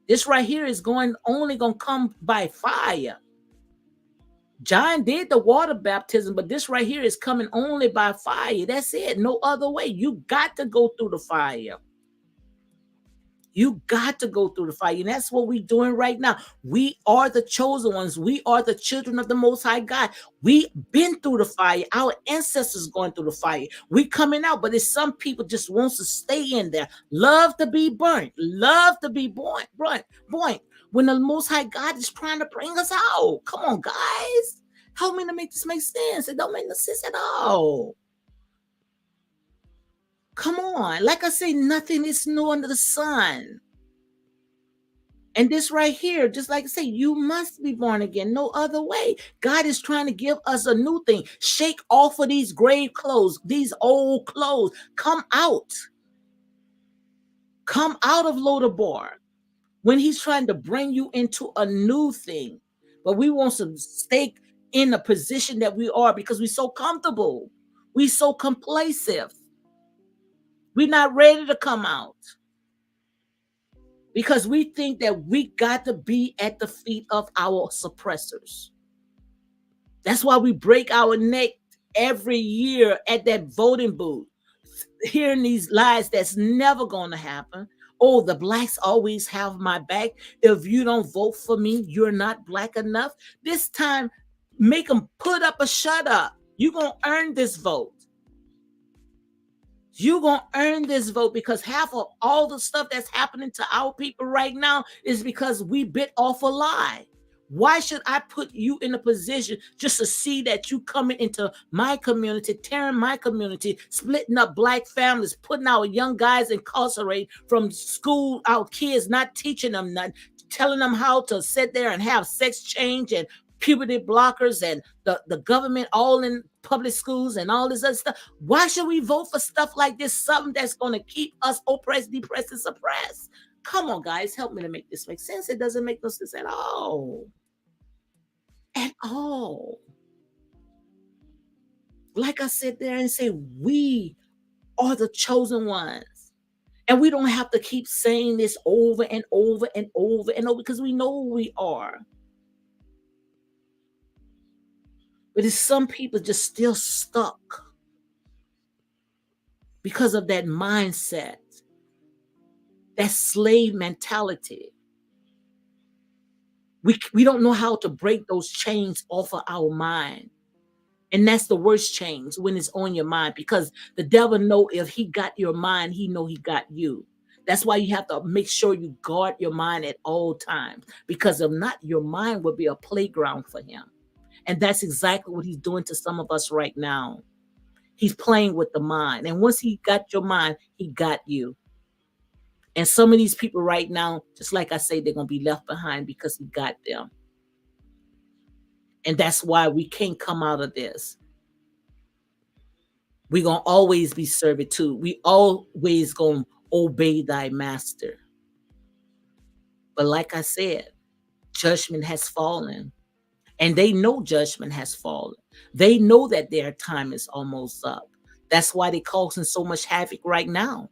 [SPEAKER 1] This right here is only going to come by fire. John did the water baptism, but this right here is coming only by fire. That's it. No other way. You got to go through the fire. You got to go through the fire. And that's what we're doing right now. We are the chosen ones. We are the children of the Most High God. We been through the fire. Our ancestors going through the fire. We coming out, but it's some people just wants to stay in there. Love to be burnt. Love to be burnt. When the Most High God is trying to bring us out. Come on, guys. Help me to make this make sense. It don't make no sense at all. Come on. Like I say, nothing is new under the sun. And this right here, just like I say, you must be born again. No other way. God is trying to give us a new thing. Shake off of these grave clothes, these old clothes. Come out. Come out of Lodabar when he's trying to bring you into a new thing. But we want to stay in the position that we are because we're so comfortable. We're so complacent. We're not ready to come out because we think that we got to be at the feet of our suppressors. That's why we break our neck every year at that voting booth, hearing these lies that's never going to happen. Oh, the blacks always have my back. If you don't vote for me, you're not black enough. This time, make them put up a shut up. You're going to earn this vote. You're going to earn this vote because half of all the stuff that's happening to our people right now is because we bit off a lie. Why should I put you in a position just to see that you coming into my community, tearing my community, splitting up black families, putting our young guys incarcerated from school, our kids, not teaching them nothing, telling them how to sit there and have sex change and puberty blockers and the government all in public schools and all this other stuff. Why should we vote for stuff like this? Something that's going to keep us oppressed, depressed, and suppressed. Come on, guys, help me to make this make sense. It doesn't make no sense at all. At all. Like I sit there and say, we are the chosen ones. And we don't have to keep saying this over and over and over and over because we know who we are. But it's some people just still stuck because of that mindset, that slave mentality. We don't know how to break those chains off of our mind. And that's the worst chains, when it's on your mind, because the devil know if he got your mind, he know he got you. That's why you have to make sure you guard your mind at all times, because if not, your mind will be a playground for him. And that's exactly what he's doing to some of us right now. He's playing with the mind. And once he got your mind, he got you. And some of these people right now, just like I say, they're going to be left behind because he got them. And that's why we can't come out of this. We're going to always be servitude. We always going to obey thy master. But like I said, judgment has fallen. And they know judgment has fallen. They know that their time is almost up. That's why they're causing so much havoc right now.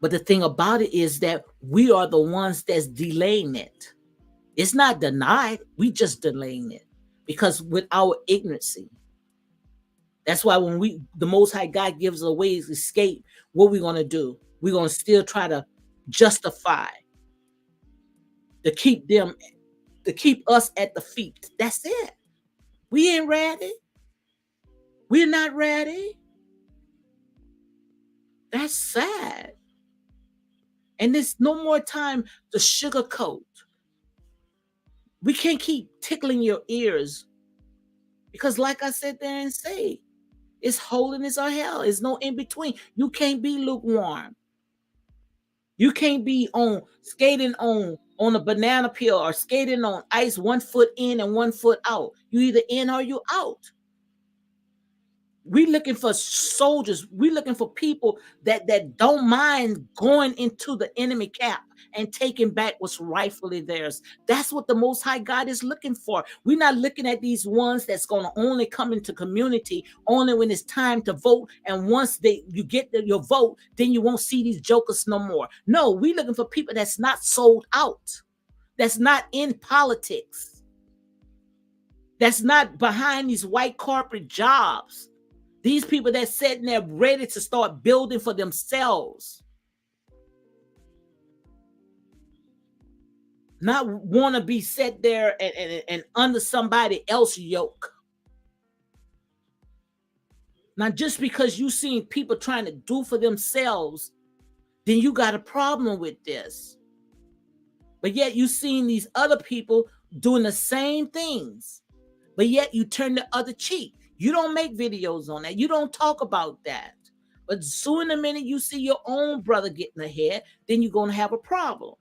[SPEAKER 1] But the thing about it is that we are the ones that's delaying it. It's not denied. We just delaying it because with our ignorancy. That's why when the Most High God gives a way to escape, what we're going to do? We're going to still try to justify to keep them, to keep us at the feet. That's it. We ain't ready. We're not ready. That's sad. And there's no more time to sugarcoat. We can't keep tickling your ears because, like I said there and say, it's holiness or hell. It's no in between. You can't be lukewarm. You can't be on skating on a banana peel or skating on ice, 1 foot in and 1 foot out. You either in or you out. We looking for soldiers. We looking for people that don't mind going into the enemy camp and taking back what's rightfully theirs. That's what the Most High God is looking for. We're not looking at these ones that's going to only come into community only when it's time to vote. And once you get your vote, then you won't see these jokers no more. No, we're looking for people that's not sold out, that's not in politics, that's not behind these white corporate jobs. These people that's sitting there ready to start building for themselves. Not want to be set there and under somebody else's yoke. Now, just because you seen people trying to do for themselves, then you got a problem with this. But yet you seen these other people doing the same things. But yet you turn the other cheek. You don't make videos on that. You don't talk about that. But soon the minute you see your own brother getting ahead, then you're going to have a problem.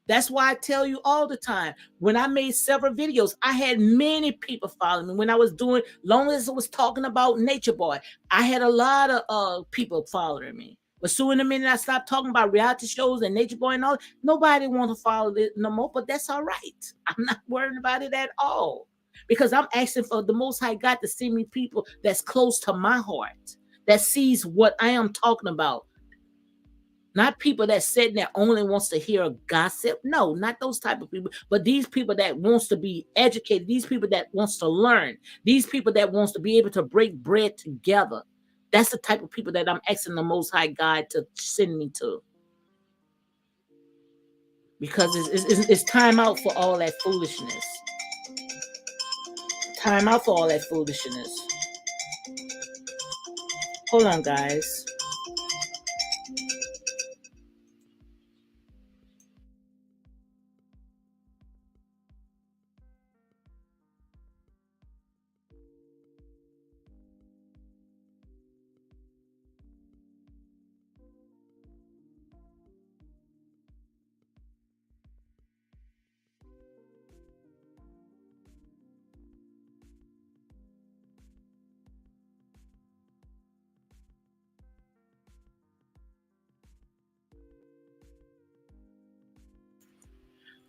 [SPEAKER 1] That's why I tell you all the time, when I made several videos, I had many people following me. When I was doing, long as I was talking about Nature Boy, I had a lot of people following me. But soon the minute I stopped talking about reality shows and Nature Boy and all, nobody wants to follow it no more. But that's all right. I'm not worried about it at all. Because I'm asking for the Most High God to send me people that's close to my heart, that sees what I am talking about. Not people that sitting there only wants to hear gossip. No, not those type of people. But these people that wants to be educated, these people that wants to learn, these people that wants to be able to break bread together. That's the type of people that I'm asking the Most High God to send me to. Because it's time out for all that foolishness. Time out for all that foolishness. Hold on, guys.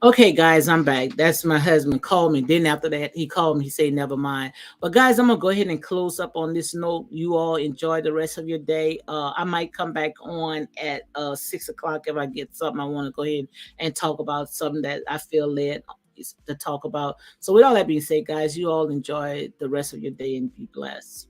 [SPEAKER 1] Okay, guys, I'm back. That's my husband called me. Then after that, he called me. He said, "Never mind." But guys, I'm gonna go ahead and close up on this note. You all enjoy the rest of your day. I might come back on at 6 o'clock if I get something I want to go ahead and talk about, something that I feel led to talk about. So with all that being said, guys, you all enjoy the rest of your day and be blessed.